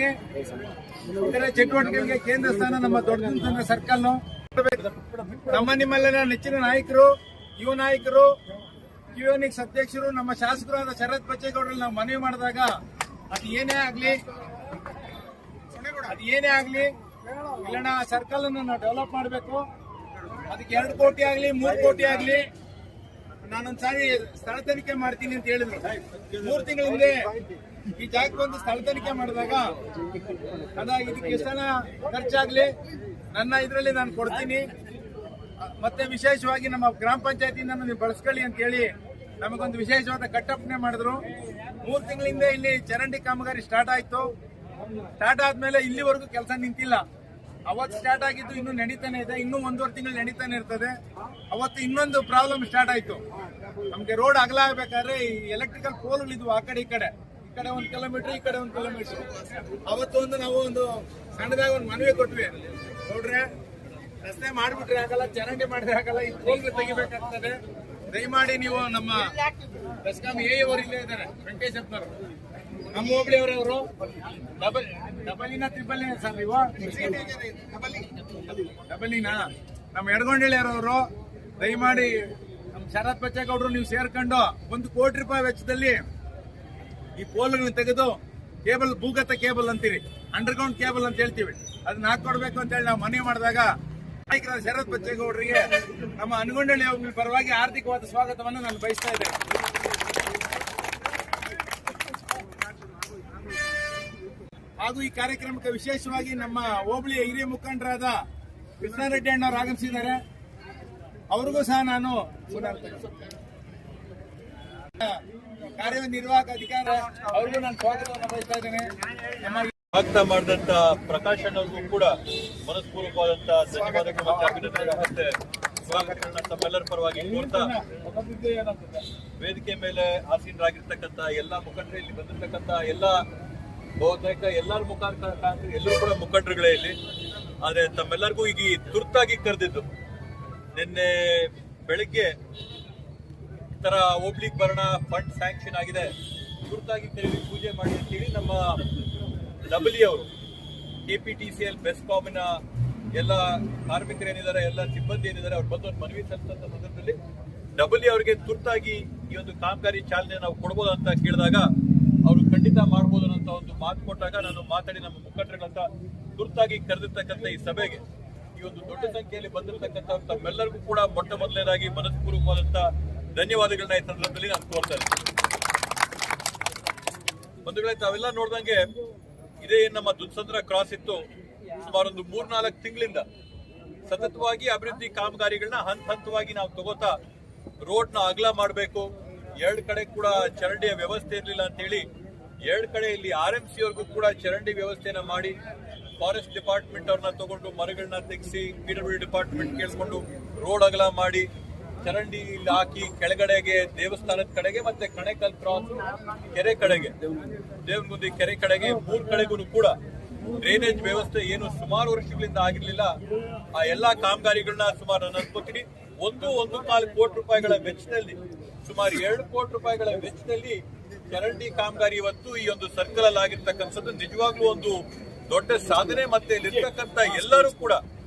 ಮಾಡ್ತೀನಿ. ಇತರ ಚಟುವಟಿಕೆಗಳಿಗೆ ಕೇಂದ್ರ ಸ್ಥಾನ ನಮ್ಮ ದೊಡ್ಡ ಸರ್ಕಲ್. ನಮ್ಮ ನಿಮ್ಮೆಲ್ಲ ನೆಚ್ಚಿನ ನಾಯಕರು, ಯುವ ನಾಯಕರು, ಕಿಯೋನಿಕ್ಸ್ ಅಧ್ಯಕ್ಷರು, ನಮ್ಮ ಶಾಸಕರಾದ ಶರತ್ ಬಚ್ಚೇಗೌಡರಲ್ಲಿ ನಾವು ಮನವಿ ಮಾಡಿದಾಗ ಅದು ಏನೇ ಆಗ್ಲಿ ಇಲ್ಲಣ್ಣ ಸರ್ಕಲ್ ಅನ್ನು ನಾವು ಡೆವಲಪ್ ಮಾಡಬೇಕು. ಅದಕ್ಕೆ 2 ಕೋಟಿ ಆಗ್ಲಿ 3 ಕೋಟಿ ಆಗ್ಲಿ ನಾನೊಂದ್ಸಾರಿ ಸ್ಥಳ ತನಿಖೆ ಮಾಡ್ತೀನಿ ಅಂತ ಹೇಳಿದ್ರು. 3 ತಿಂಗಳ ಹಿಂದೆ ಈ ಜಾಗಕ್ಕೆ ಬಂದು ಸ್ಥಳ ತನಿಖೆ ಮಾಡಿದಾಗ ಇದಕ್ಕೆ ಎಷ್ಟನ ಖರ್ಚಾಗ್ಲಿ ನನ್ನ ಇದರಲ್ಲಿ ನಾನು ಕೊಡ್ತೀನಿ, ಮತ್ತೆ ವಿಶೇಷವಾಗಿ ನಮ್ಮ ಗ್ರಾಮ ಪಂಚಾಯತಿಯಿಂದ ನೀವು ಬಳಸ್ಕೊಳ್ಳಿ ಅಂತ ಹೇಳಿ ನಮಗೊಂದು ವಿಶೇಷವಾದ ಕಟ್ಟಪ್ಪಣೆ ಮಾಡಿದ್ರು. 3 ತಿಂಗಳಿಂದ ಇಲ್ಲಿ ಚರಂಡಿ ಕಾಮಗಾರಿ ಸ್ಟಾರ್ಟ್ ಆಯ್ತು. ಸ್ಟಾರ್ಟ್ ಆದ್ಮೇಲೆ ಇಲ್ಲಿವರೆಗೂ ಕೆಲಸ ನಿಂತಿಲ್ಲ. ಅವತ್ತು ಸ್ಟಾರ್ಟ್ ಆಗಿದ್ದು ಇನ್ನೂ ನಡೀತಾನೆ ಇದೆ, ಇನ್ನೂ 1.5 ತಿಂಗಳು ನಡೀತಾನೆ ಇರ್ತದೆ. ಅವತ್ತು ಇನ್ನೊಂದು ಪ್ರಾಬ್ಲಮ್ ಸ್ಟಾರ್ಟ್ ಆಯ್ತು. ನಮ್ಗೆ ರೋಡ್ ಅಗಲ ಆಗ್ಬೇಕಾದ್ರೆ ಈ ಎಲೆಕ್ಟ್ರಿಕಲ್ ಪೋಲ್ಗಳಿದ್ವು, ಆ ಕಡೆ ಈ ಕಡೆ 1 ಕಿಲೋಮೀಟರ್, ಈ ಕಡೆ 1 ಕಿಲೋಮೀಟರ್. ಅವತ್ತು ನಾವು ಒಂದು ಸಣ್ಣದಾಗ ಒಂದು ಮನವಿ ಕೊಟ್ವಿ, ನೋಡ್ರೆ ರಸ್ತೆ ಮಾಡ್ಬಿಟ್ರೆ ಆಗಲ್ಲ, ಚರಂಡಿ ಮಾಡಿದ್ರೆ ಆಗಲ್ಲ, ಈ ಪೋಲ್ಗಳು ತೆಗಿಬೇಕಾಗ್ತದೆ. ದಯಮಾಡಿ ನೀವು ನಮ್ಮ ಬೆಸ್ಕಾಂ ಅವರು ಇಲ್ಲೇ ಇದ್ದಾರೆ, ವೆಂಕಟೇಶಪ್ಪನವರು, ನಮ್ಮ ಹೋಬಳಿ ಅವರವರು ಡಬಲಿನ ತ್ರಿಬಲಿನ ಸರ್ ನೀವು ಡಬಲಿನ ನಮ್ಮ ಎಡಗೊಂಡಳ್ಳಿಯರವರು ದಯಮಾಡಿ ನಮ್ಮ ಶರತ್ ಬಚ್ಚೇಗೌಡರು ನೀವು ಸೇರ್ಕೊಂಡು 1 ಕೋಟಿ ರೂಪಾಯಿ ವೆಚ್ಚದಲ್ಲಿ ಈ ಪೋಲ್ಗಳನ್ನ ತೆಗೆದು ಕೇಬಲ್, ಭೂಗತ ಕೇಬಲ್ ಅಂತೀರಿ, ಅಂಡರ್ಗ್ರೌಂಡ್ ಕೇಬಲ್ ಅಂತ ಹೇಳ್ತೀವಿ, ಅದನ್ನ ಹಾಕೊಡ್ಬೇಕು ಅಂತ ಹೇಳಿ ನಾವು ಮನವಿ ಮಾಡಿದಾಗ ನಾಯಕರಾದ ಶರತ್ ಬಚ್ಚೇಗೌಡರಿಗೆ ನಮ್ಮ ಅನಗೊಂಡಳ್ಳಿ ಹೋಬಳಿ ಪರವಾಗಿ ಆರ್ಥಿಕವಾದ ಸ್ವಾಗತವನ್ನು ನಾನು ಬಯಸ್ತಾ ಇದ್ದೇನೆ. ಹಾಗೂ ಈ ಕಾರ್ಯಕ್ರಮಕ್ಕೆ ವಿಶೇಷವಾಗಿ ನಮ್ಮ ಹೋಬಳಿಯ ಹಿರಿಯ ಮುಖಂಡರಾದ ಕೃಷ್ಣಾರೆಡ್ಡಿ ಅಣ್ಣವರು ಆಗಮಿಸಿದ್ದಾರೆ. ಅವರಿಗೂ ಸಹ ನಾನು ಕಾರ್ಯನಿರ್ವಾಹಕ ಅಧಿಕಾರ ಅವರಿಗೂ ನಾನು ಸ್ವಾಗತವನ್ನು ಬಯಸ್ತಾ ಇದ್ದೇನೆ. ಸ್ವಾಗತ ಮಾಡಿದಂತ ಪ್ರಕಾಶ್ ಅಣ್ಣವ್ರಿಗೂ ಕೂಡ ಮನಸ್ಪೂರ್ವಕವಾದಂತ ಧನ್ಯವಾದಗಳು ಮತ್ತು ಅಭಿನಂದನೆಗಳು ಮತ್ತೆ ಸ್ವಾಗತಗಳನ್ನ ತಮ್ಮೆಲ್ಲರ ಪರವಾಗಿ ಕೋರ್ತಾ, ವೇದಿಕೆ ಮೇಲೆ ಆಸೀನರಾಗಿರ್ತಕ್ಕಂಥ ಎಲ್ಲಾ ಮುಖಂಡರು, ಇಲ್ಲಿ ಬಂದಿರತಕ್ಕಂಥ ಬಹುತೇಕ ಎಲ್ಲರ ಮುಖಾಂತರ ಎಲ್ಲರೂ ಕೂಡ ಮುಖಂಡರುಗಳೇ ಇಲ್ಲಿ. ಆದ್ರೆ ತಮ್ಮೆಲ್ಲರಿಗೂ ಈಗ ತುರ್ತಾಗಿ ಕರೆದಿದ್ದು, ನಿನ್ನೆ ಬೆಳಿಗ್ಗೆ ಈ ತರ ಹೋಬ್ಳಿಗೆ ಬರೋಣ, ಫಂಡ್ ಸ್ಯಾಂಕ್ಷನ್ ಆಗಿದೆ, ತುರ್ತಾಗಿ ಕರೀರಿ, ಪೂಜೆ ಮಾಡಿ ಅಂತೇಳಿ ನಮ್ಮ ಡಬಲಿ ಅವರು, KPTCL ಬೆಸ್ಕಾಮಿನ ಎಲ್ಲ ಕಾರ್ಮಿಕರೇನಿದ್ದಾರೆ, ಎಲ್ಲ ಸಿಬ್ಬಂದಿ ಏನಿದ್ದಾರೆ, ಅವ್ರು ಬಂದು ಒಂದು ಮನವಿ ಸಲ್ಲಿಸಿದ ಸಂದರ್ಭದಲ್ಲಿ ಡಬಲಿ ಅವರಿಗೆ ತುರ್ತಾಗಿ ಈ ಒಂದು ಕಾಮಗಾರಿ ಚಾಲನೆ ನಾವು ಕೊಡ್ಬೋದು ಅಂತ ಕೇಳಿದಾಗ ಅವರು ಖಂಡಿತ ಮಾಡ್ಬೋದು ಅಂತ ಒಂದು ಮಾತು ಕೊಟ್ಟಾಗ ನಾನು ಮಾತಾಡಿ ನಮ್ಮ ಮುಖಂಡರುಗಳಂತ ತುರ್ತಾಗಿ ಕರೆದಿರ್ತಕ್ಕಂಥ ಈ ಸಭೆಗೆ ಈ ಒಂದು ದೊಡ್ಡ ಸಂಖ್ಯೆಯಲ್ಲಿ ಬಂದಿರತಕ್ಕಂಥ ತಮ್ಮೆಲ್ಲರಿಗೂ ಕೂಡ ಮೊಟ್ಟ ಮೊದಲನೇದಾಗಿ ಮನಸ್ಪೂರ್ವಕವಾದಂತ ಧನ್ಯವಾದಗಳನ್ನ ಈ ಸಂದರ್ಭದಲ್ಲಿ ನಾನು ಕೋರ್ತಾ ಇದ್ದೀನಿ. ಬಂಧುಗಳೇ, ತಾವೆಲ್ಲ ನೋಡ್ದಂಗೆ ಇದೇ ನಮ್ಮ ದುತ್ಸಂದ್ರ ಕ್ರಾಸ್ ಇತ್ತು, ಸುಮಾರು ಒಂದು 3-4 ತಿಂಗಳಿಂದ ಸತತವಾಗಿ ಅಭಿವೃದ್ಧಿ ಕಾಮಗಾರಿಗಳನ್ನ ಹಂತವಾಗಿ ನಾವು ತಗೋತಾ ರೋಡ್ನ ಅಗಲ ಮಾಡಬೇಕು, 2 ಕಡೆ ಕೂಡ ಚರಂಡಿಯ ವ್ಯವಸ್ಥೆ ಇರಲಿಲ್ಲ ಅಂತ ಹೇಳಿ 2 ಕಡೆ ಇಲ್ಲಿ RMC ಅವ್ರಿಗೂ ಕೂಡ ಚರಂಡಿ ವ್ಯವಸ್ಥೆನ ಮಾಡಿ, ಫಾರೆಸ್ಟ್ ಡಿಪಾರ್ಟ್ಮೆಂಟ್ ಅವ್ರನ್ನ ತಗೊಂಡು ಮರಗಳನ್ನ ತೆಗೆಸಿ, PWD ಡಿಪಾರ್ಟ್ಮೆಂಟ್ ಕೇಳಿಸ್ಕೊಂಡು ರೋಡ್ ಅಗಲ ಮಾಡಿ ಚರಂಡಿ ಇಲ್ಲಿ ಹಾಕಿ, ಕೆಳಗಡೆಗೆ ದೇವಸ್ಥಾನದ ಕಡೆಗೆ ಮತ್ತೆ ಕಣೆಕಲ್ ಕ್ರಾಸ್ ಕೆರೆ ಕಡೆಗೆ, ದೇವನಗುಂದಿ ಕೆರೆ ಕಡೆಗೆ 3 ಕಡೆಗೂ ಕೂಡ ಡ್ರೈನೇಜ್ ವ್ಯವಸ್ಥೆ ಏನು ಸುಮಾರು ವರ್ಷಗಳಿಂದ ಆಗಿರ್ಲಿಲ್ಲ. ಆ ಎಲ್ಲಾ ಕಾಮಗಾರಿಗಳನ್ನ ಸುಮಾರು ನಾನು ಅನ್ಕೋತೀನಿ 1.25 ಕೋಟಿ ರೂಪಾಯಿಗಳ ವೆಚ್ಚದಲ್ಲಿ, ಸುಮಾರು 2 ಕೋಟಿ ರೂಪಾಯಿಗಳ ವೆಚ್ಚದಲ್ಲಿ ಚರಂಡಿ ಕಾಮಗಾರಿ ಇವತ್ತು ಈ ಒಂದು ಸರ್ಕಲ್ ಅಲ್ಲಿ ಆಗಿರ್ತಕ್ಕಂಥದ್ದು ನಿಜವಾಗ್ಲೂ ಒಂದು ದೊಡ್ಡ ಸಾಧನೆ. ಮತ್ತೆ ಇಲ್ಲಿರ್ತಕ್ಕಂಥ ಎಲ್ಲರೂ ಕೂಡ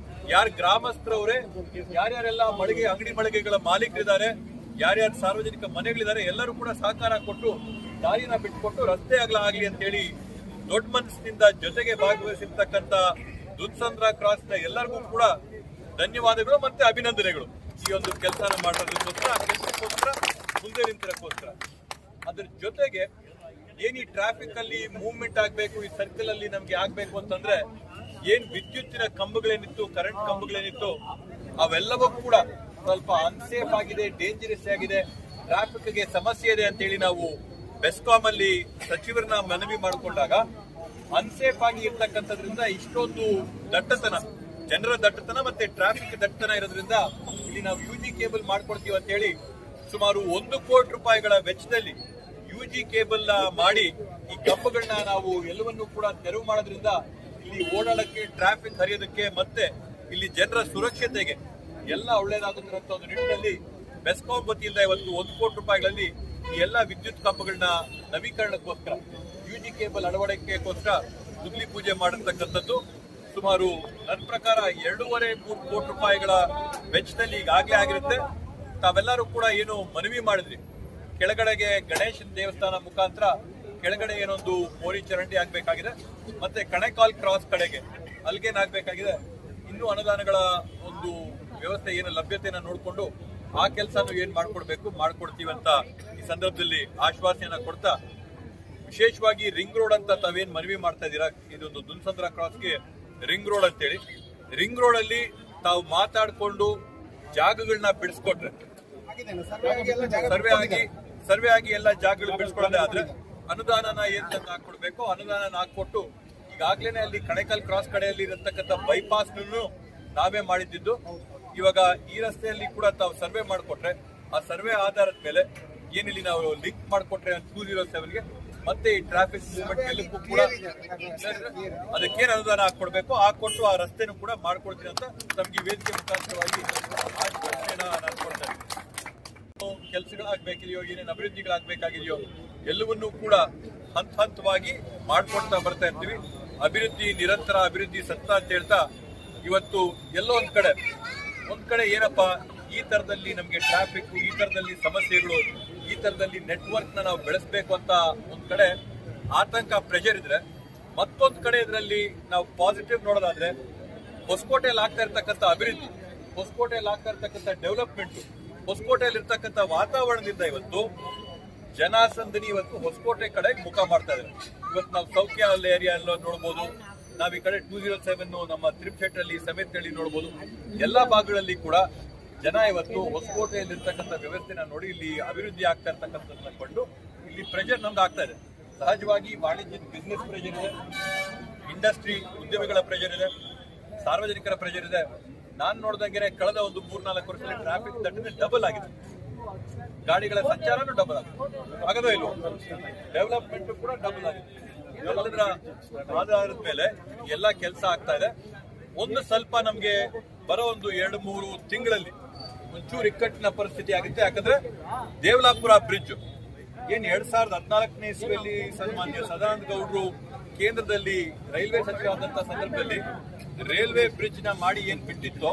ಯಾರು ಗ್ರಾಮಸ್ಥರವರೇ, ಯಾರ್ಯಾರೆಲ್ಲ ಅಂಗಡಿ ಮಳಿಗೆಗಳ ಮಾಲೀಕರಿದ್ದಾರೆ, ಯಾರ್ಯಾರು ಸಾರ್ವಜನಿಕ ಮನೆಗಳಿದ್ದಾರೆ, ಎಲ್ಲರೂ ಕೂಡ ಸಹಕಾರ ಕೊಟ್ಟು ದಾರಿನ ಬಿಟ್ಟುಕೊಟ್ಟು ರಸ್ತೆ ಅಗಲ ಆಗಲಿ ಅಂತ ಹೇಳಿ ದೊಡ್ಡ ಮನಸ್ಸಿನಿಂದ ಜೊತೆಗೆ ಭಾಗವಹಿಸಿರ್ತಕ್ಕಂಥ ದುತ್ಸಂದ್ರ ಕ್ರಾಸ್ ನ ಎಲ್ಲರಿಗೂ ಕೂಡ ಧನ್ಯವಾದಗಳು ಮತ್ತೆ ಅಭಿನಂದನೆಗಳು. ಈ ಒಂದು ಕೆಲಸನ ಮಾಡೋದಕ್ಕೋಸ್ಕರ, ಕೆಲಸಕ್ಕೋಸ್ಕರ ಮುಂದೆ ನಿಂತಿರೋಕ್ಕೋಸ್ಕರ. ಅದ್ರ ಜೊತೆಗೆ ಏನ್ ಈ ಟ್ರಾಫಿಕ್ ಅಲ್ಲಿ ಮೂವ್ಮೆಂಟ್ ಆಗ್ಬೇಕು, ಈ ಸರ್ಕಲ್ ಅಲ್ಲಿ ನಮ್ಗೆ ಆಗ್ಬೇಕು ಅಂತಂದ್ರೆ ಏನ್ ವಿದ್ಯುತ್ತಿನ ಕಂಬಗಳೇನಿತ್ತು, ಕರೆಂಟ್ ಕಂಬಗಳೇನಿತ್ತು, ಅವೆಲ್ಲವೂ ಕೂಡ ಸ್ವಲ್ಪ ಅನ್ಸೇಫ್ ಆಗಿದೆ, ಡೇಂಜರಸ್ ಆಗಿದೆ, ಟ್ರಾಫಿಕ್ ಗೆ ಸಮಸ್ಯೆ ಇದೆ ಅಂತ ಹೇಳಿ ನಾವು ಬೆಸ್ಕಾಂ ಅಲ್ಲಿ ಸಚಿವರನ್ನ ಮನವಿ ಮಾಡಿಕೊಂಡಾಗ ಅನ್ಸೇಫ್ ಆಗಿ ಇರ್ತಕ್ಕಂಥದ್ರಿಂದ ಇಷ್ಟೊಂದು ದಟ್ಟತನ, ಜನರ ದಟ್ಟತನ ಮತ್ತೆ ಟ್ರಾಫಿಕ್ ದಟ್ಟತನ ಇರೋದ್ರಿಂದ ಇಲ್ಲಿ ನಾವು UG ಕೇಬಲ್ ಮಾಡ್ಕೊಡ್ತೀವಿ ಅಂತ ಹೇಳಿ ಸುಮಾರು 1 ಕೋಟಿ ರೂಪಾಯಿಗಳ ವೆಚ್ಚದಲ್ಲಿ UG ಕೇಬಲ್ ಮಾಡಿ ಈ ಕಂಬಗಳನ್ನ ನಾವು ಎಲ್ಲವನ್ನೂ ಕೂಡ ತೆರವು ಮಾಡೋದ್ರಿಂದ ಇಲ್ಲಿ ಓಡಾಡಕ್ಕೆ, ಟ್ರಾಫಿಕ್ ಹರಿಯೋದಕ್ಕೆ ಮತ್ತೆ ಇಲ್ಲಿ ಜನರ ಸುರಕ್ಷತೆಗೆ ಎಲ್ಲ ಒಳ್ಳೇದಾಗುತ್ತಿರುವಂತ ಒಂದು ನಿಟ್ಟಿನಲ್ಲಿ ಬೆಸ್ಕಾಂ ವತಿಯಿಂದ ಇವತ್ತು 1 ಕೋಟಿ ರೂಪಾಯಿಗಳಲ್ಲಿ ಈ ಎಲ್ಲ ವಿದ್ಯುತ್ ಕಂಬಗಳನ್ನ ನವೀಕರಣಕ್ಕೋಸ್ಕರ, UG ಕೇಬಲ್ ಅಳವಡಿಕೆಗೋಸ್ಕರ ಗುದ್ಲಿ ಪೂಜೆ ಮಾಡಿರ್ತಕ್ಕಂಥದ್ದು. ಸುಮಾರು ನನ್ನ ಪ್ರಕಾರ 2.5-3 ಕೋಟಿ ರೂಪಾಯಿಗಳ ವೆಚ್ಚದಲ್ಲಿ ಈಗಾಗಲೇ ಆಗಿರುತ್ತೆ. ತಾವೆಲ್ಲರೂ ಕೂಡ ಏನು ಮನವಿ ಮಾಡಿದ್ರಿ, ಕೆಳಗಡೆಗೆ ಗಣೇಶನ ದೇವಸ್ಥಾನ ಮುಖಾಂತರ ಕೆಳಗಡೆ ಏನೊಂದು ಮೋರಿ ಚರಂಡಿ ಆಗ್ಬೇಕಾಗಿದೆ, ಮತ್ತೆ ಕಣೆಕಾಲ್ ಕ್ರಾಸ್ ಕಡೆಗೆ ಅಲ್ಗೇನಾಗಬೇಕಾಗಿದೆ. ಇನ್ನೂ ಅನುದಾನಗಳ ಒಂದು ವ್ಯವಸ್ಥೆ ಏನು ಲಭ್ಯತೆಯನ್ನು ನೋಡಿಕೊಂಡು ಆ ಕೆಲಸನೂ ಏನ್ ಮಾಡ್ಕೊಡ್ತೀವಿ ಅಂತ ಈ ಸಂದರ್ಭದಲ್ಲಿ ಆಶ್ವಾಸನೆಯನ್ನ ಕೊಡ್ತಾ, ವಿಶೇಷವಾಗಿ ರಿಂಗ್ ರೋಡ್ ಅಂತ ತಾವೇನ್ ಮನವಿ ಮಾಡ್ತಾ ಇದ್ದೀರಾ, ಇದೊಂದು ದುನ್ಸಂದ್ರ ಕ್ರಾಸ್ಗೆ ರಿಂಗ್ ರೋಡ್ ಅಂತೇಳಿ, ರಿಂಗ್ ರೋಡ್ ಅಲ್ಲಿ ತಾವು ಮಾತಾಡ್ಕೊಂಡು ಜಾಗಗಳನ್ನ ಬಿಡಿಸ್ಕೊಟ್ರೆ, ಸರ್ವೆ ಆಗಿ ಎಲ್ಲ ಜಾಗಗಳು ಬಿಡಿಸ್ಕೊಳ್ಳೋದೇ ಆದ್ರೆ ಅನುದಾನನ ಏನ್ ಹಾಕೊಡ್ಬೇಕು ಅನುದಾನ ಹಾಕೊಟ್ಟು, ಈಗಾಗ್ಲೇನೆ ಅಲ್ಲಿ ಕಣೆಕಲ್ ಕ್ರಾಸ್ ಕಡೆಯಲ್ಲಿ ಇರತಕ್ಕಂಥ ಬೈಪಾಸ್ ನಾವೇ ಮಾಡಿದ್ದು. ಇವಾಗ ಈ ರಸ್ತೆಯಲ್ಲಿ ಕೂಡ ತಾವು ಸರ್ವೆ ಮಾಡಿಕೊಟ್ರೆ, ಆ ಸರ್ವೆ ಆಧಾರದ ಮೇಲೆ ಏನಿಲ್ಲಿ ನಾವು ಲಿಂಕ್ ಮಾಡಿಕೊಟ್ರೆ 207ಗೆ ಮತ್ತೆ ಈ ಟ್ರಾಫಿಕ್ ಮೂವ್ಮೆಂಟ್ ಎಲ್ಲಕ್ಕೂ ಕೂಡ ಅದಕ್ಕೇನು ಅನುದಾನ ಹಾಕೊಡ್ಬೇಕು ಹಾಕೊಟ್ಟು ಆ ರಸ್ತೆನೂ ಕೂಡ ಮಾಡ್ಕೊಡ್ತೀನಿ ಅಂತ ತಮ್ಗೆ ವೇದಿಕೆ ಮುಖಾಂತರವಾಗಿ ಆಶ್ವಾಸನೆಯನ್ನ ನಾನು ಕೊಡ್ತಾ ಇದ್ದೀನಿ. ಕೆಲಸಗಳಾಗಬೇಕಿದೆಯೋ, ಏನೇನು ಅಭಿವೃದ್ಧಿಗಳಾಗಬೇಕಾಗಿದೆಯೋ ಎಲ್ಲವನ್ನೂ ಕೂಡ ಹಂತವಾಗಿ ಮಾಡ್ಕೊಡ್ತಾ ಬರ್ತಾ ಇರ್ತೀವಿ. ಅಭಿವೃದ್ಧಿ ನಿರಂತರ, ಅಭಿವೃದ್ಧಿ ಸತ್ತ ಅಂತ ಹೇಳ್ತಾ, ಇವತ್ತು ಎಲ್ಲೋ ಒಂದ್ ಕಡೆ ಏನಪ್ಪಾ ಈ ತರದಲ್ಲಿ ನಮ್ಗೆ ಟ್ರಾಫಿಕ್, ಈ ತರದಲ್ಲಿ ಸಮಸ್ಯೆಗಳು, ಈ ತರದಲ್ಲಿ ನೆಟ್ವರ್ಕ್ ನ ನಾವು ಬೆಳೆಸಬೇಕು ಅಂತ ಒಂದ್ ಕಡೆ ಆತಂಕ, ಪ್ರೆಷರ್ ಇದ್ರೆ, ಮತ್ತೊಂದ್ ಕಡೆ ಇದರಲ್ಲಿ ನಾವು ಪಾಸಿಟಿವ್ ನೋಡೋದಾದ್ರೆ ಹೊಸಕೋಟೆಯಲ್ಲಿ ಆಗ್ತಾ ಇರ್ತಕ್ಕಂಥ ಅಭಿವೃದ್ಧಿ, ಹೊಸಕೋಟೆಯಲ್ಲಿ ಆಗ್ತಾ ಇರ್ತಕ್ಕಂಥ ಡೆವಲಪ್ಮೆಂಟ್, ಹೊಸಕೋಟೆಯಲ್ಲಿ ಇರ್ತಕ್ಕಂಥ ವಾತಾವರಣದಿಂದ ಇವತ್ತು ಜನಸಂದಣಿ ಇವತ್ತು ಹೊಸಕೋಟೆ ಕಡೆ ಮುಖ ಮಾಡ್ತಾ ಇದ್ದಾರೆ. ಇವತ್ತು ನಾವು ಸೌಖ್ಯ ಏರಿಯಾ ಎಲ್ಲ ನೋಡ್ಬೋದು, ನಾವ್ ಈ ಕಡೆ 207 ನಮ್ಮ ತ್ರಿಪ್ಶೆಟ್ಟಲ್ಲಿ ಸಮೇತಲ್ಲಿ ನೋಡ್ಬೋದು. ಎಲ್ಲಾ ಭಾಗಗಳಲ್ಲಿ ಕೂಡ ಜನ ಇವತ್ತು ಹೊಸಕೋಟೆಯಲ್ಲಿ ಇರ್ತಕ್ಕಂಥ ವ್ಯವಸ್ಥೆನ ನೋಡಿ ಇಲ್ಲಿ ಅಭಿವೃದ್ಧಿ ಆಗ್ತಾ ಇರ್ತಕ್ಕಂಥದ್ದನ್ನ ಕೊಂಡು ಇಲ್ಲಿ ಪ್ರೆಷರ್ ನಮ್ಗೆ ಆಗ್ತಾ ಇದೆ. ಸಹಜವಾಗಿ ವಾಣಿಜ್ಯ ಬಿಸ್ನೆಸ್ ಪ್ರೆಷರ್ ಇದೆ, ಇಂಡಸ್ಟ್ರಿ ಉದ್ಯಮಿಗಳ ಪ್ರೆಷರ್ ಇದೆ, ಸಾರ್ವಜನಿಕರ ಪ್ರೆಷರ್ ಇದೆ. ನಾನು ನೋಡ್ದಂಗೆ ಕಳೆದ ಒಂದು 3-4 ವರ್ಷದಲ್ಲಿ ಟ್ರಾಫಿಕ್ ದಟ್ಟಣೆ ಡಬಲ್ ಆಗಿದೆ, ಗಾಡಿಗಳ ಸಂಚಾರನೂ ಡಬಲ್ ಆಗಿದೆ, ಆಗದೋ ಇಲ್ವೋ, ಡೆವಲಪ್ಮೆಂಟ್ ಕೂಡ ಡಬಲ್ ಆಗಿದೆ. ಎಲ್ಲದರ ಆಧಾರದ ಮೇಲೆ ಎಲ್ಲ ಕೆಲಸ ಆಗ್ತಾ ಇದೆ. ಒಂದು ಸ್ವಲ್ಪ ನಮ್ಗೆ ಬರೋ ಒಂದು 2-3 ತಿಂಗಳಲ್ಲಿ ಒಂಚೂರು ಇಕ್ಕಟ್ಟಿನ ಪರಿಸ್ಥಿತಿ ಆಗುತ್ತೆ. ಯಾಕಂದ್ರೆ ದೇವಲಾಪುರ ಬ್ರಿಡ್ಜ್ ಏನ್ 2014ನೇ ಇಸ್ವಿಯಲ್ಲಿ ಸನ್ಮಾನ್ಯ ಸದಾನಂದ ಗೌಡರು ಕೇಂದ್ರದಲ್ಲಿ ರೈಲ್ವೆ ಸಚಿವರಾದಂತಹ ಸಂದರ್ಭದಲ್ಲಿ ರೈಲ್ವೆ ಬ್ರಿಡ್ಜ್ ನ ಮಾಡಿ ಏನ್ ಬಿಟ್ಟಿತ್ತೋ,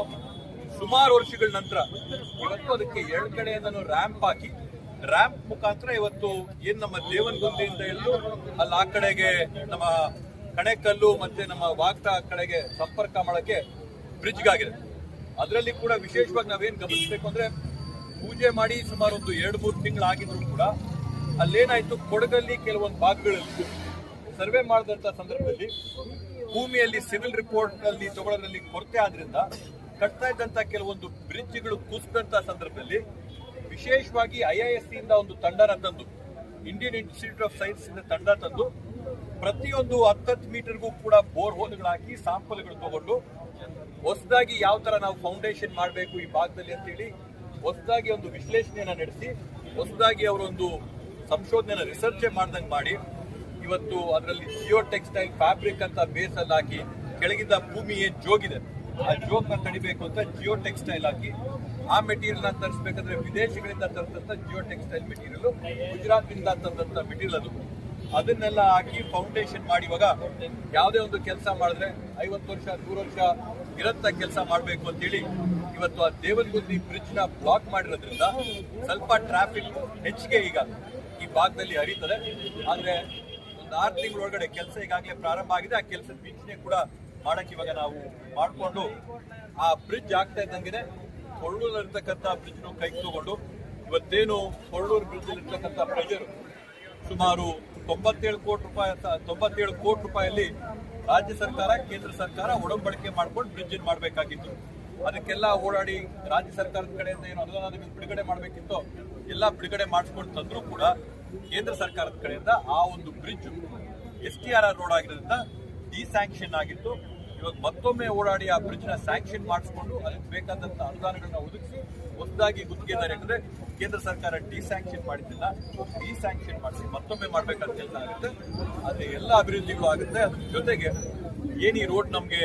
ಸುಮಾರು ವರ್ಷಗಳ ನಂತರ ಇವತ್ತು ಅದಕ್ಕೆ 2 ಕಡೆಯಿಂದನೂ ರ್ಯಾಂಪ್ ಹಾಕಿ, ರ್ಯಾಂಪ್ ಮುಖಾಂತರ ಇವತ್ತು ಏನ್ ನಮ್ಮ ದೇವನಗುಂದಿಯಿಂದ ಹಿಡಿದು ಅಲ್ಲಿ ಆ ಕಡೆಗೆ ನಮ್ಮ ಕಣೆಕಲ್ಲು ಮತ್ತೆ ನಮ್ಮ ವಾಗ್ತಾ ಕಡೆಗೆ ಸಂಪರ್ಕ ಮಾಡಕ್ಕೆ ಬ್ರಿಡ್ಜ್ಗಾಗಿದೆ. ಅದರಲ್ಲಿ ಕೂಡ ವಿಶೇಷವಾಗಿ ನಾವೇನ್ ಗಮನಿಸಬೇಕು ಅಂದ್ರೆ, ಪೂಜೆ ಮಾಡಿ ಸುಮಾರು ಒಂದು 2-3 ತಿಂಗಳಾಗಿದ್ರು ಕೂಡ ಅಲ್ಲೇನಾಯ್ತು, ಕೊಡಗಲ್ಲಿ ಕೆಲವೊಂದು ಭಾಗಗಳಲ್ಲಿ ಸರ್ವೆ ಮಾಡಿದಂತ ಸಂದರ್ಭದಲ್ಲಿ ಭೂಮಿಯಲ್ಲಿ ಸಿವಿಲ್ ರಿಪೋರ್ಟ್ ಅಲ್ಲಿ ತಗೊಳ್ಳೋದ್ರಲ್ಲಿ ಕೊರತೆ ಆದ್ರಿಂದ ಕಟ್ತಾ ಇದ್ದಂತ ಕೆಲವೊಂದು ಬ್ರಿಡ್ಜ್ಗಳು ಕುಸಿದಂತ ಸಂದರ್ಭದಲ್ಲಿ ವಿಶೇಷವಾಗಿ IISc ಇಂದ ಒಂದು ತಂಡನ ತಂದು, ಇಂಡಿಯನ್ ಇನ್ಸ್ಟಿಟ್ಯೂಟ್ ಆಫ್ ಸೈನ್ಸ್ ಇಂದ ತಂಡ ತಂದು ಪ್ರತಿಯೊಂದು 10 ಮೀಟರ್ಗೂ ಕೂಡ ಬೋರ್ ಹೋಲ್ಗಳು ಹಾಕಿ ಸ್ಯಾಂಪಲ್ಗಳು ತಗೊಂಡು ಹೊಸದಾಗಿ ಯಾವ ತರ ನಾವು ಫೌಂಡೇಶನ್ ಮಾಡಬೇಕು ಈ ಭಾಗದಲ್ಲಿ ಅಂತ ಹೇಳಿ ಹೊಸದಾಗಿ ಒಂದು ವಿಶ್ಲೇಷಣೆಯನ್ನ ನಡೆಸಿ, ಹೊಸದಾಗಿ ಅವರೊಂದು ಸಂಶೋಧನೆ ರಿಸರ್ಚ್ ಮಾಡ್ದಂಗೆ ಮಾಡಿ ಇವತ್ತು ಅದರಲ್ಲಿ ಜಿಯೋ ಟೆಕ್ಸ್ಟೈಲ್ ಫ್ಯಾಬ್ರಿಕ್ ಅಂತ ಬೇಸ್ ಅಲ್ಲಿ ಹಾಕಿ ಕೆಳಗಿಂದ ಭೂಮಿ ಏನ್ ಜೋಗಿದೆ ಆ ಜೋಗ್ನ ತಡಿಬೇಕು ಅಂತ ಜಿಯೋ ಟೆಕ್ಸ್ಟೈಲ್ ಹಾಕಿ, ಆ ಮೆಟೀರಿಯಲ್ ನ ತರಿಸಬೇಕಾದ್ರೆ ವಿದೇಶಗಳಿಂದ ತರಿಸಿದಂತ ಜಿಯೋ ಟೆಕ್ಸ್ಟೈಲ್ ಮೆಟೀರಿಯಲ್, ಗುಜರಾತ್ ಇಂದ ತಂದಂತ ಮೆಟೀರಿಯಲ್ ಅದು, ಅದನ್ನೆಲ್ಲ ಹಾಕಿ ಫೌಂಡೇಶನ್ ಮಾಡಿ ಇವಾಗ ಯಾವುದೇ ಒಂದು ಕೆಲಸ ಮಾಡಿದ್ರೆ 50 ವರ್ಷ 100 ವರ್ಷ ಇರಂತ ಕೆಲಸ ಮಾಡಬೇಕು ಅಂತೇಳಿ ಇವತ್ತು ಆ ದೇವನಗುಂದಿ ಬ್ರಿಡ್ಜ್ ನ ಬ್ಲಾಕ್ ಮಾಡಿರೋದ್ರಿಂದ ಸ್ವಲ್ಪ ಟ್ರಾಫಿಕ್ ಹೆಚ್ಚಿಗೆ ಈಗ ಈ ಭಾಗದಲ್ಲಿ ಹರಿತದೆ. ಆದ್ರೆ ಒಂದು 6 ತಿಂಗಳೊಳಗಡೆ ಕೆಲಸ ಈಗಾಗಲೇ ಪ್ರಾರಂಭ ಆಗಿದೆ. ಆ ಕೆಲಸದ ವೀಕ್ಷಣೆ ಕೂಡ ಮಾಡಕ್ಕೆ ಇವಾಗ ನಾವು ಮಾಡಿಕೊಂಡು ಆ ಬ್ರಿಡ್ಜ್ ಆಗ್ತಾ ಇದ್ದಂಗೆ ಕೊಳ್ಳೂರಿರ್ತಕ್ಕಂಥ ಬ್ರಿಡ್ಜ್ ಕೈಗೆ ತಗೊಂಡು ಇವತ್ತೇನು ಕೊಳ್ಳೂರು ಬ್ರಿಡ್ಜ್ ಇರ್ತಕ್ಕಂಥ ಪ್ರೆಷರ್ ಸುಮಾರು 97 ಕೋಟಿ ರೂಪಾಯಲ್ಲಿ ರಾಜ್ಯ ಸರ್ಕಾರ ಕೇಂದ್ರ ಸರ್ಕಾರ ಒಡಂಬಡಿಕೆ ಮಾಡ್ಕೊಂಡು ಬ್ರಿಡ್ಜ್ ಮಾಡಬೇಕಾಗಿತ್ತು. ಅದಕ್ಕೆಲ್ಲ ಓಡಾಡಿ ರಾಜ್ಯ ಸರ್ಕಾರದ ಕಡೆಯಿಂದ ಏನು ಅನುದಾನ ಬಿಡುಗಡೆ ಮಾಡಬೇಕಿತ್ತೋ ಎಲ್ಲ ಬಿಡುಗಡೆ ಮಾಡಿಸ್ಕೊಂಡು ತಂದ್ರು ಕೂಡ ಕೇಂದ್ರ ಸರ್ಕಾರದ ಕಡೆಯಿಂದ ಆ ಒಂದು ಬ್ರಿಡ್ಜ್ STRR ರೋಡ್ ಆಗಿರೋದ್ರಿಂದ ಡಿಸ್ಯಾಂಕ್ಷನ್ ಆಗಿತ್ತು. ಇವಾಗ ಮತ್ತೊಮ್ಮೆ ಓಡಾಡಿ ಆ ಬ್ರಿಡ್ಜ್ ನ ಸ್ಯಾಂಕ್ಷನ್ ಮಾಡಿಸ್ಕೊಂಡು ಅದಕ್ಕೆ ಬೇಕಾದಂತ ಅನುದಾನಗಳನ್ನ ಒದಗಿಸಿ ಹೊಸದಾಗಿ ಗುತ್ತಿಗೆದಾರ, ಯಾಕಂದ್ರೆ ಕೇಂದ್ರ ಸರ್ಕಾರ ಡಿಸ್ಯಾಂಕ್ಷನ್ ಮಾಡಿದ್ದಿಲ್ಲ, ಡಿಸ್ಯಾಂಕ್ಷನ್ ಮಾಡಿಸಿ ಮತ್ತೊಮ್ಮೆ ಮಾಡ್ಬೇಕಾದ ಕೆಲಸ ಆಗುತ್ತೆ. ಆದ್ರೆ ಎಲ್ಲ ಅಭಿವೃದ್ಧಿಗಳು ಆಗುತ್ತೆ. ಅದ್ರ ಜೊತೆಗೆ ಏನ್ ಈ ರೋಡ್ ನಮ್ಗೆ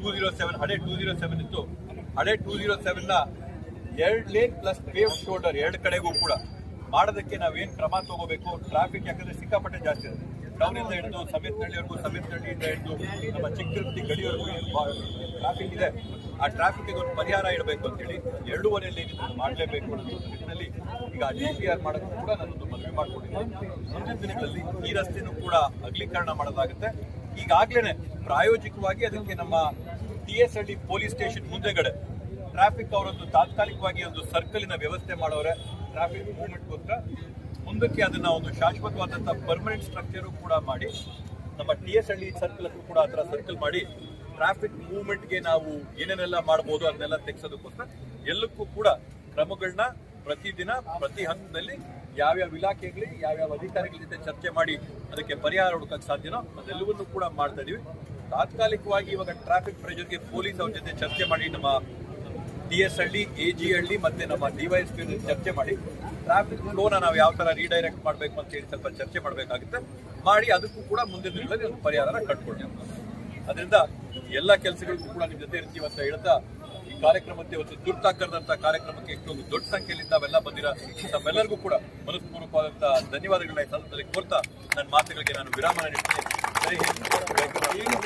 207 ಹಳೆ 207 ಇತ್ತು, ಹಳೆ 207 ನ 2 ಲೇನ್ ಪ್ಲಸ್ ಪೇವ್ ಶೋಲ್ಡರ್ 2 ಕಡೆಗೂ ಕೂಡ ಮಾಡೋದಕ್ಕೆ ನಾವೇನ್ ಕ್ರಮ ತಗೋಬೇಕು. ಟ್ರಾಫಿಕ್ ಯಾಕಂದ್ರೆ ಸಿಕ್ಕಾಪಟ್ಟೆ ಜಾಸ್ತಿ ಇದೆ. ಟೌನ್ ಇಂದ ಹಿಡಿದು ಸಮೇತನಹಳ್ಳಿವರೆಗೂ, ಸಮೇತನಹಳ್ಳಿಯಿಂದ ಹಿಡಿದು ನಮ್ಮ ಚಿಕ್ಕತಿರುಪತಿ ಗಡಿಯವರೆಗೂ ಟ್ರಾಫಿಕ್ ಇದೆ. ಆ ಟ್ರಾಫಿಕ್ಗೆ ಒಂದು ಪರಿಹಾರ ಇಡಬೇಕು ಅಂತ ಹೇಳಿ 2.5 ಲೇನ್ ಮಾಡಲೇಬೇಕು ಅನ್ನೋ ನಿಟ್ಟಿನಲ್ಲಿ ಈಗ DPR ಮಾಡೋಕ್ಕೂ ಕೂಡ ನಾನೊಂದು ಮನವಿ ಮಾಡ್ಕೊಂಡಿದ್ದೀನಿ. ಮುಂದಿನ ದಿನಗಳಲ್ಲಿ ಈ ರಸ್ತೆನೂ ಕೂಡ ಅಗಲೀಕರಣ ಮಾಡೋದಾಗುತ್ತೆ. ಈಗಾಗಲೇ ಪ್ರಾಯೋಗಿಕವಾಗಿ ಅದಕ್ಕೆ ನಮ್ಮ TS ಹಳ್ಳಿ ಪೊಲೀಸ್ ಸ್ಟೇಷನ್ ಮುಂದೆಗಡೆ ಟ್ರಾಫಿಕ್ ಅವರೊಂದು ತಾತ್ಕಾಲಿಕವಾಗಿ ಒಂದು ಸರ್ಕಲಿನ ವ್ಯವಸ್ಥೆ ಮಾಡೋರೆ ಟ್ರಾಫಿಕ್ ಮೂವ್ಮೆಂಟ್ಗೋಸ್ಕರ. ಮುಂದಕ್ಕೆ ಅದನ್ನ ಒಂದು ಶಾಶ್ವತವಾದಂತಹ ಪರ್ಮನೆಂಟ್ ಸ್ಟ್ರಕ್ಚರು ಕೂಡ ಮಾಡಿ ನಮ್ಮ TS ಹಳ್ಳಿ ಸರ್ಕಲ್ ಅನ್ನು ಕೂಡ ಆ ಥರ ಸರ್ಕಲ್ ಮಾಡಿ ಟ್ರಾಫಿಕ್ ಮೂವ್ಮೆಂಟ್ಗೆ ನಾವು ಏನೇನೆಲ್ಲ ಮಾಡ್ಬೋದು ಅದನ್ನೆಲ್ಲ ತೆಗೆಸೋದಕ್ಕೋಸ್ಕರ ಎಲ್ಲಕ್ಕೂ ಕೂಡ ಕ್ರಮಗಳನ್ನ ಪ್ರತಿದಿನ ಪ್ರತಿ ಹಂತದಲ್ಲಿ ಯಾವ್ಯಾವ ಇಲಾಖೆಗಳಿಗೆ ಯಾವ್ಯಾವ ಅಧಿಕಾರಿಗಳ ಜೊತೆ ಚರ್ಚೆ ಮಾಡಿ ಅದಕ್ಕೆ ಪರಿಹಾರ ಹುಡುಕಕ್ಕೆ ಸಾಧ್ಯನೋ ಅದೆಲ್ಲವನ್ನೂ ಕೂಡ ಮಾಡ್ತಾ ಇದೀವಿ. ತಾತ್ಕಾಲಿಕವಾಗಿ ಇವಾಗ ಟ್ರಾಫಿಕ್ ಪ್ರೆಷರ್ಗೆ ಪೊಲೀಸ್ ಅವ್ರ ಜೊತೆ ಚರ್ಚೆ ಮಾಡಿ ನಮ್ಮ TS ಹಳ್ಳಿ, AG ಹಳ್ಳಿ ಮತ್ತೆ ನಮ್ಮ DYSP ಚರ್ಚೆ ಮಾಡಿ ಟ್ರಾಫಿಕ್ ಫ್ಲೋನ ನಾವು ಯಾವ ತರ ರೀಡೈರೆಕ್ಟ್ ಮಾಡಬೇಕು ಅಂತ ಹೇಳಿ ಸ್ವಲ್ಪ ಚರ್ಚೆ ಮಾಡಬೇಕಾಗುತ್ತೆ. ಮಾಡಿ ಅದಕ್ಕೂ ಕೂಡ ಮುಂದಿನ ದಿನಗಳಲ್ಲಿ ಒಂದು ಪರಿಹಾರ ಕಂಡುಕೊಳ್ಳಿ. ಅದರಿಂದ ಎಲ್ಲ ಕೆಲಸಗಳಿಗೂ ಕೂಡ ನಿಮ್ಮ ಜೊತೆ ಇರ್ತೀವಿ ಅಂತ ಹೇಳ್ತಾ ಈ ಕಾರ್ಯಕ್ರಮಕ್ಕೆ ಒಂದು ತುರ್ತಾಕರದಂತಹ ಕಾರ್ಯಕ್ರಮಕ್ಕೆ ಇಷ್ಟೊಂದು ದೊಡ್ಡ ಸಂಖ್ಯೆಯಲ್ಲಿ ತಾವೆಲ್ಲ ಬಂದಿರ ತಮ್ಮೆಲ್ಲರಿಗೂ ಕೂಡ ಮನಸ್ಪೂರ್ವಕವಾದಂತಹ ಧನ್ಯವಾದಗಳನ್ನ ಈ ಸಂದರ್ಭದಲ್ಲಿ ಕೋರ್ತಾ ನನ್ನ ಮಾತುಗಳಿಗೆ ನಾನು ವಿರಾಮ ನೀಡ್ತೀನಿ. ಜೈ ಹಿಂದ್, ಜೈ ಕರ್ನಾಟಕ.